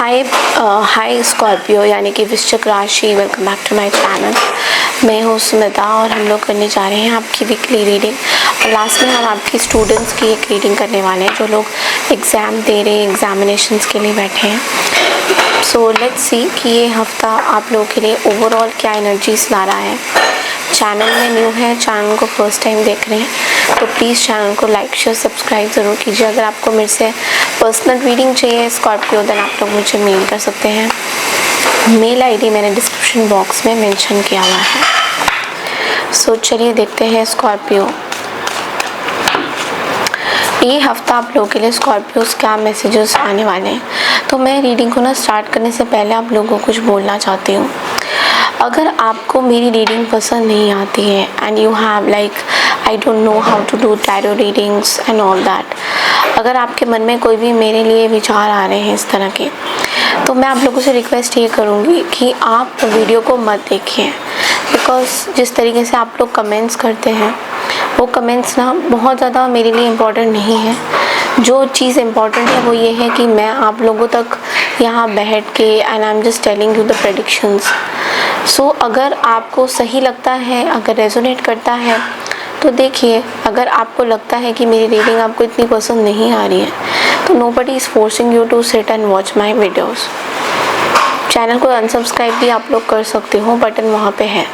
हाय Scorpio यानी कि वृश्चिक राशि, welcome back to my channel. मैं हूँ स्मिता और हम लोग करने जा रहे हैं आपकी वीकली रीडिंग। और लास्ट में हम आपकी स्टूडेंट्स की एक रीडिंग करने वाले हैं जो लोग एग्ज़ाम दे रहे हैं, एग्जामिनेशंस के लिए बैठे हैं। सो लेट्स सी कि ये हफ्ता आप लोगों के लिए ओवरऑल क्या एनर्जीज ला रहा है। चैनल में न्यू है, चैनल को फर्स्ट टाइम देख रहे हैं तो प्लीज़ चैनल को लाइक शेयर सब्सक्राइब ज़रूर कीजिए। अगर आपको मेरे से पर्सनल रीडिंग चाहिए स्कॉर्पियो देन आप लोग मुझे मेल कर सकते हैं। मेल आईडी मैंने डिस्क्रिप्शन बॉक्स में मेंशन किया हुआ है। सो चलिए देखते हैं स्कॉर्पियो, ये हफ्ता आप लोगों के लिए स्कॉर्पियोस क्या मैसेजेस आने वाले हैं। तो मैं रीडिंग को स्टार्ट करने से पहले आप लोगों को कुछ बोलना चाहती हूँ। अगर आपको मेरी रीडिंग पसंद नहीं आती है and you have I don't know how to do tarot readings and all that, अगर आपके मन में कोई भी मेरे लिए विचार आ रहे हैं इस तरह के, तो मैं आप लोगों से रिक्वेस्ट ये करूँगी कि आप वीडियो को मत देखिए। बिकॉज जिस तरीके से आप लोग कमेंट्स करते हैं वो कमेंट्स बहुत ज़्यादा मेरे लिए इम्पोर्टेंट नहीं है। जो चीज़ इम्पॉर्टेंट है वो ये है कि मैं आप लोगों तक यहाँ बैठ के and I am just telling you the predictions. So अगर आपको सही लगता है, अगर रेजोनेट करता है तो देखिए। अगर आपको लगता है कि मेरी रीडिंग आपको इतनी पसंद नहीं आ रही है तो nobody is forcing you to sit and watch my videos. Channel को अनसब्सक्राइब भी आप लोग कर सकते हो, बटन वहाँ पे है।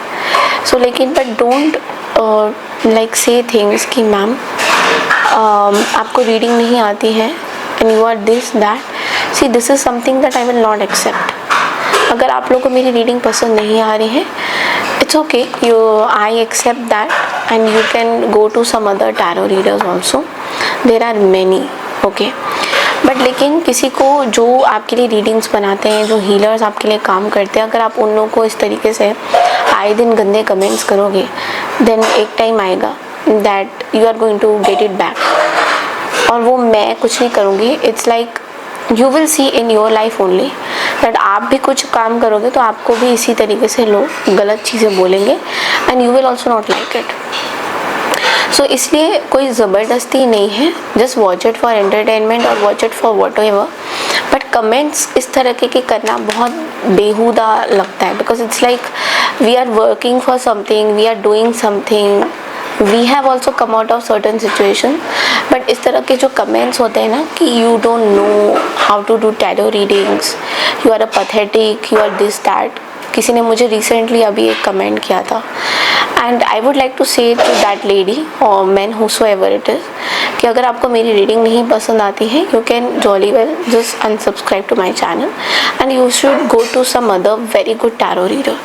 सो लेकिन बट डोंट से थिंग्स कि मैम आपको रीडिंग नहीं आती है and you are this that. See this is something that I will not accept. अगर आप लोगों को मेरी रीडिंग पसंद नहीं आ रही है, it's okay, I accept that and you can go to some other tarot readers also, there are many, okay. But लेकिन किसी को जो आपके लिए रीडिंग्स बनाते हैं, जो हीलर्स आपके लिए काम करते हैं, अगर आप उन लोगों को इस तरीके से आए दिन गंदे कमेंट्स करोगे देन एक टाइम आएगा that you are going to get it back. और वो मैं कुछ नहीं करूँगी। It's like you will see in your life only that आप भी कुछ काम करोगे तो आपको भी इसी तरीके से लोग गलत चीज़ें बोलेंगे and you will also not like it. So इसलिए कोई ज़बरदस्ती नहीं है, just watch it for entertainment और watch it for whatever. But comments इस तरह के करना बहुत बेहुदा लगता है। Because it's like we are working for something, we are doing something, we have also come out of certain situation. But इस तरह के जो कमेंट्स होते हैं ना कि you don't know how to do tarot readings, you are a pathetic, you are this that. किसी ने मुझे रिसेंटली अभी एक कमेंट किया था and I would like to say to that lady और मैन हुसोएवर इट इज़ कि अगर आपको मेरी रीडिंग नहीं पसंद आती है you can jolly well just unsubscribe to my channel and you should go to some other very good tarot reader.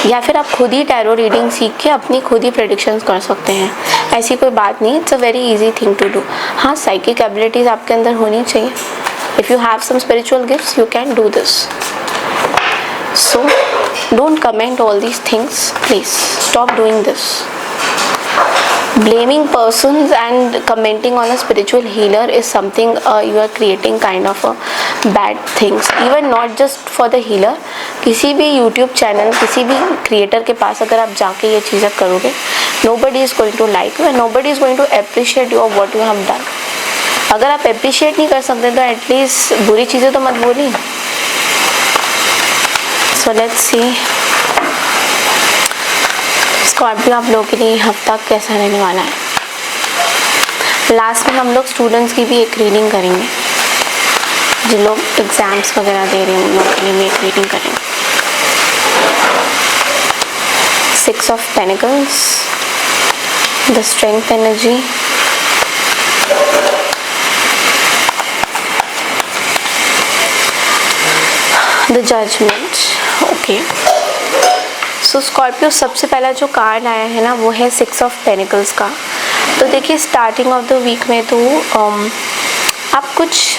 या फिर आप खुद ही टैरो रीडिंग सीख के अपनी खुद ही प्रेडिक्शंस कर सकते हैं। ऐसी कोई बात नहीं, it's a very easy thing to do. हाँ, साइकिक एबिलिटीज़ आपके अंदर होनी चाहिए। If you have some spiritual gifts you can do this. So don't comment all these things, please stop doing this. Blaming persons and commenting on a spiritual healer is something you are creating kind of a bad things, even not just for the healer. किसी भी YouTube channel, किसी भी creator के पास अगर आप जाके ये चीज़ें करोगे nobody is going to like you and nobody is going to appreciate you of what you have done. अगर आप appreciate नहीं कर सकते तो एटलीस्ट बुरी चीज़ें तो मत बोलिए। सो लेट्स सी स्कॉर्पियो आप लोगों के लिए हफ्ता कैसा रहने वाला है। लास्ट में हम लोग स्टूडेंट्स की भी एक रीडिंग करेंगे, जिन लोग एग्ज़ाम्स वगैरह दे रहे हैं उन लोगों के लिए भी एक रीडिंग करेंगे। 6 of pentacles, the strength energy, the judgment. Okay, so Scorpio सबसे पहला जो कार्ड आया है ना वो है 6 ऑफ पेनिकल्स का। तो देखिए स्टार्टिंग ऑफ द वीक में तो आप कुछ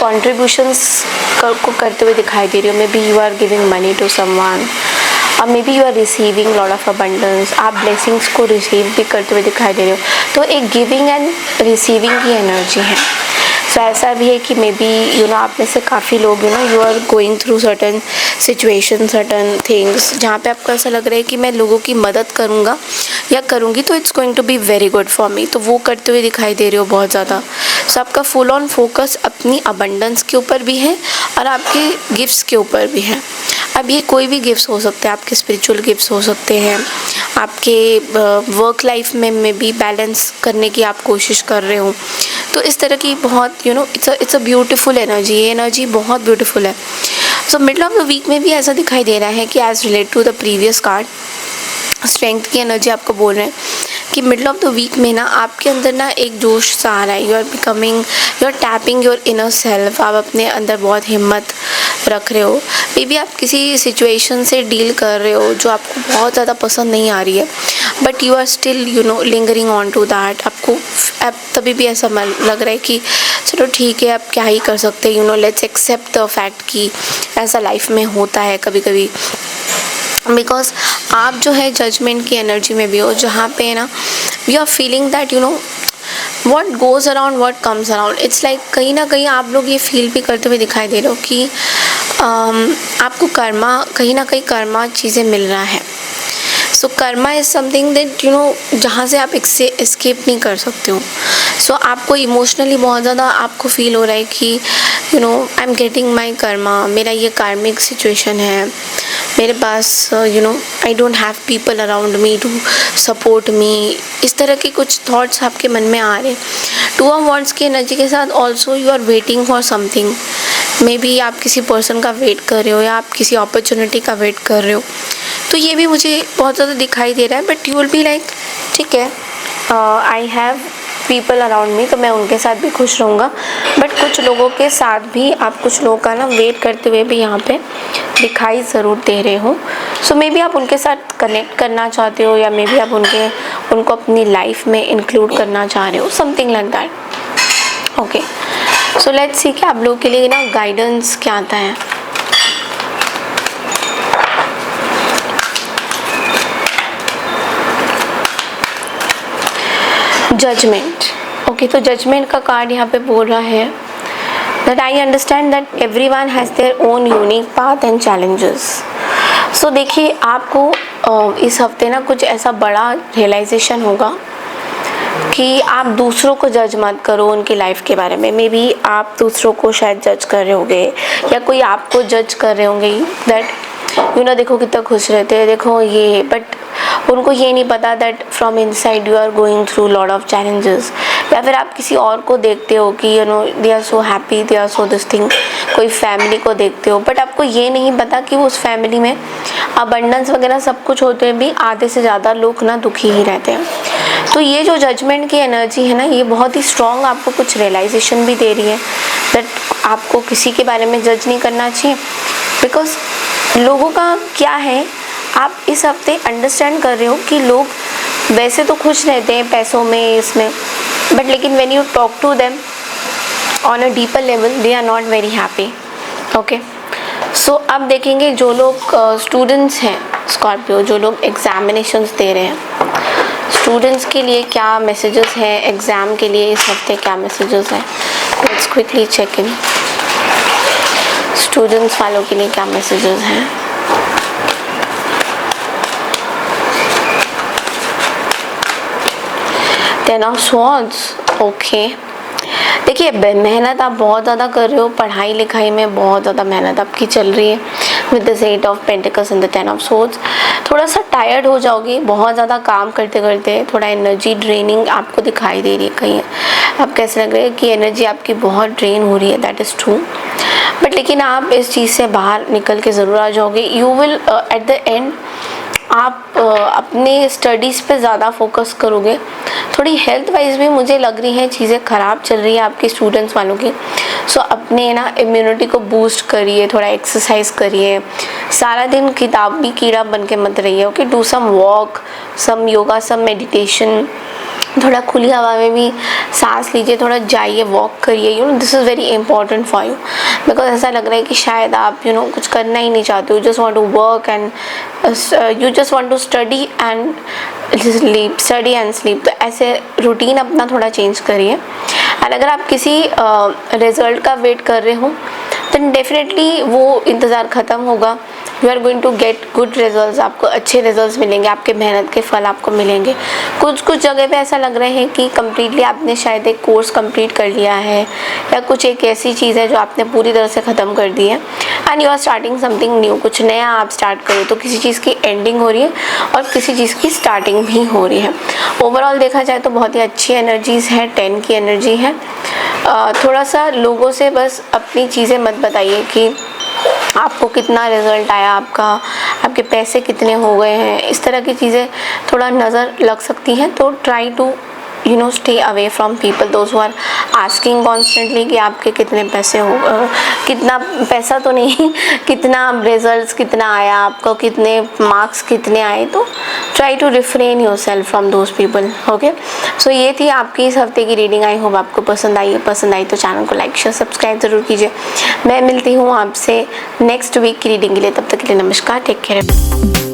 कॉन्ट्रीब्यूशंस को करते हुए दिखाई दे रही हो। Maybe you are giving money to someone और maybe you are receiving lot of abundance. आप ब्लेसिंग्स को रिसीव भी करते हुए दिखाई दे रहे हो। तो एक गिविंग एंड रिसीविंग की एनर्जी है। सो ऐसा भी है कि मे बी आप में से काफ़ी लोग you are going through certain situation, certain things जहाँ पे आपको ऐसा लग रहा है कि मैं लोगों की मदद करूँगा या करूँगी तो it's going to be very good for me. तो वो करते हुए दिखाई दे रहे हो बहुत ज़्यादा। सो आपका फुल ऑन फोकस अपनी अबंडेंस के ऊपर भी है और आपके गिफ्ट्स के ऊपर भी है। अब ये कोई भी गिफ्ट्स हो सकते हैं, आपके स्पिरिचुअल गिफ्ट्स हो सकते हैं, आपके वर्क लाइफ में भी बैलेंस करने की आप कोशिश कर रहे हो। तो इस तरह की बहुत इट्स अ ब्यूटीफुल एनर्जी, ये एनर्जी बहुत ब्यूटीफुल है। So middle of the week में भी ऐसा दिखाई दे रहा है कि as relate to the previous card, strength की एनर्जी आपको बोल रहे हैं कि मिडल ऑफ द वीक में ना आपके अंदर ना एक जोश सा आ रहा है। You are tapping your inner self. आप अपने अंदर बहुत हिम्मत रख रहे हो। मे बी आप किसी सिचुएशन से डील कर रहे हो जो आपको बहुत ज़्यादा पसंद नहीं आ रही है, but you are still lingering on to that. आपको अब तभी भी ऐसा लग रहा है कि चलो ठीक है, अब क्या ही कर सकते हैं, लेट्स एक्सेप्ट द फैक्ट कि ऐसा लाइफ में होता है कभी कभी। बिकॉज आप जो है जजमेंट की एनर्जी में भी हो, जहाँ पे ना you are feeling that what goes around what comes around. It's like कहीं ना कहीं आप लोग ये फील भी करते हुए दिखाई दे रहे हो कि आपको कहीं ना कहीं कर्मा चीज़ें मिल रहा है। सो कर्मा इज़ समथिंग दैट जहाँ से आप एस्केप नहीं कर सकते हो। सो आपको इमोशनली बहुत ज़्यादा आपको फील हो रहा है कि I am getting my karma, मेरा ये कार्मिक सिचुएशन है, मेरे पास I don't have people around me to support me. इस तरह के कुछ थॉट्स आपके मन में आ रहे हैं। टू ऑफ वॉन्ड्स की एनर्जी के साथ also you are waiting for something. Maybe आप किसी पर्सन का वेट कर रहे हो या आप किसी अपॉर्चुनिटी का वेट कर रहे हो। तो ये भी मुझे बहुत ज़्यादा दिखाई दे रहा है। But you will be like ठीक है, आई हैव पीपल अराउंड मी, तो मैं उनके साथ भी खुश रहूँगा। बट कुछ लोगों के साथ भी आप कुछ लोगों का ना वेट करते हुए भी यहाँ पे दिखाई ज़रूर दे रहे हो। सो मे बी आप उनके साथ कनेक्ट करना चाहते हो या मे बी आप उनको अपनी लाइफ में इंक्लूड करना चाह रहे हो, something like that. Okay, so let's see कि आप लोगों के लिए ना गाइडेंस क्या आता है। जजमेंट। ओके, तो जजमेंट का कार्ड यहाँ पे बोल रहा है that I understand that everyone has their own unique path and challenges. So देखिए, आपको इस हफ्ते ना कुछ ऐसा बड़ा रियलाइजेशन होगा कि आप दूसरों को जज मत करो उनकी लाइफ के बारे में। मे बी आप दूसरों को शायद जज कर रहे होंगे या कोई आपको जज कर रहे होंगे दैट देखो कितना खुश रहते हैं, देखो ये, बट उनको ये नहीं पता that from inside you are going through lot of challenges. या फिर आप किसी और को देखते हो कि they are so happy, they are so this thing, कोई फैमिली को देखते हो, बट आपको ये नहीं पता कि उस फैमिली में अबंडेंस वगैरह सब कुछ होते हुए भी आधे से ज़्यादा लोग ना दुखी ही रहते हैं। तो ये जो जजमेंट की एनर्जी है ना, ये बहुत ही स्ट्रॉन्ग आपको कुछ रियलाइजेशन भी दे रही है दैट आपको किसी के बारे में जज नहीं करना चाहिए। बिकॉज लोगों का क्या है, आप इस हफ्ते अंडरस्टैंड कर रहे हो कि लोग वैसे तो खुश रहते हैं पैसों में, इसमें, बट लेकिन when you talk to them on a deeper level they are not very happy. Okay, so अब देखेंगे जो लोग स्टूडेंट्स हैं स्कॉर्पियो, जो लोग एग्जामिनेशंस दे रहे हैं, स्टूडेंट्स के लिए क्या मैसेजेस हैं, एग्ज़ाम के लिए इस हफ्ते क्या मैसेजेस हैं। Let's quickly check in, students वालों के लिए क्या मैसेजेस हैं। Ten of swords. ओके, देखिए मेहनत आप बहुत ज़्यादा कर रहे हो, पढ़ाई लिखाई में बहुत ज़्यादा मेहनत आपकी चल रही है with the 8 of pentacles and the 10 of swords. थोड़ा सा टायर्ड हो जाओगे बहुत ज़्यादा काम करते करते, थोड़ा एनर्जी ड्रेनिंग आपको दिखाई दे रही है। कहीं आप कैसे लग रहे हैं कि एनर्जी आपकी बहुत ड्रेन हो रही है, दैट इज़ ट्रू। बट लेकिन आप इस चीज़ से बाहर निकल के ज़रूर आ जाओगे। You will at the end आप अपने स्टडीज़ पे ज़्यादा फोकस करोगे। थोड़ी हेल्थ वाइज भी मुझे लग रही हैं चीज़ें ख़राब चल रही है आपके स्टूडेंट्स वालों की। सो अपने ना इम्यूनिटी को बूस्ट करिए, थोड़ा एक्सरसाइज करिए, सारा दिन किताब भी कीड़ा बन के मत रहिए। Okay, do some walk, some yoga, some meditation, थोड़ा खुली हवा में भी सांस लीजिए, थोड़ा जाइए, वॉक करिए। This is very important for you. Because ऐसा लग रहा है कि शायद आप कुछ करना ही नहीं चाहते हो, just want to work and you just want to study and sleep. तो ऐसे रूटीन अपना थोड़ा चेंज करिए। और अगर आप किसी रिज़ल्ट का वेट कर रहे हो तो डेफिनेटली वो इंतज़ार ख़त्म होगा you are going to get good results, आपको अच्छे रिजल्ट्स मिलेंगे, आपके मेहनत के फल आपको मिलेंगे। कुछ जगह पे ऐसा लग रहा है कि कम्प्लीटली आपने शायद एक कोर्स कंप्लीट कर लिया है या कुछ एक ऐसी चीज़ है जो आपने पूरी तरह से ख़त्म कर दी है and you are starting something new, कुछ नया आप स्टार्ट करो। तो किसी चीज़ की एंडिंग हो रही है और किसी चीज़ की स्टार्टिंग भी हो रही है। ओवरऑल देखा जाए तो बहुत ही अच्छी एनर्जीज़ है, 10 की एनर्जी है। थोड़ा सा लोगों से बस अपनी चीज़ें मत बताइए कि आपको कितना रिज़ल्ट आया, आपके पैसे कितने हो गए हैं, इस तरह की चीज़ें थोड़ा नज़र लग सकती हैं। तो try to stay away from people those who are asking constantly कि आपके कितने पैसे हो, कितना पैसा तो नहीं कितना रिजल्ट्स कितना आया, आपको कितने मार्क्स कितने आए। तो try to refrain yourself from those people. Okay, so ये थी आपकी इस हफ्ते की रीडिंग। आई होप आपको पसंद आई है। पसंद आई तो चैनल को लाइक शेयर सब्सक्राइब ज़रूर कीजिए। मैं मिलती हूँ आपसे नेक्स्ट वीक की रीडिंग के लिए। तब तक के लिए नमस्कार, टेक केयर।